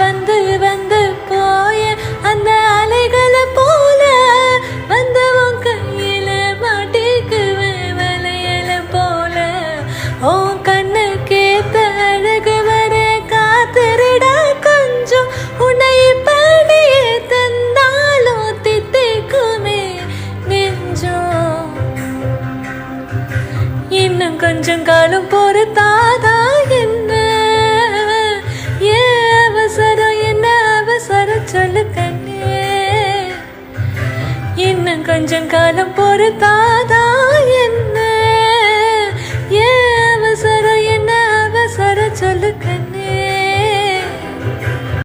வந்து வந்து போய அந்த அலைகளை போல வந்து உன் கையில மாட்டிக்குவேன் வளையல போல. உன் கண்ணு கேத்த அழகு வர காத்திருட கொஞ்சம் உன்னை படியே தந்தாலும் தித்திக்குமே நெஞ்சம். இன்னும் கொஞ்சம் காலம் பொறுத்தாதா என்ன? அவசரம் என்ன அவசரம் சொல்லு கண்ணே. இன்னும் கொஞ்சம் காலம் பொறுத்தாதா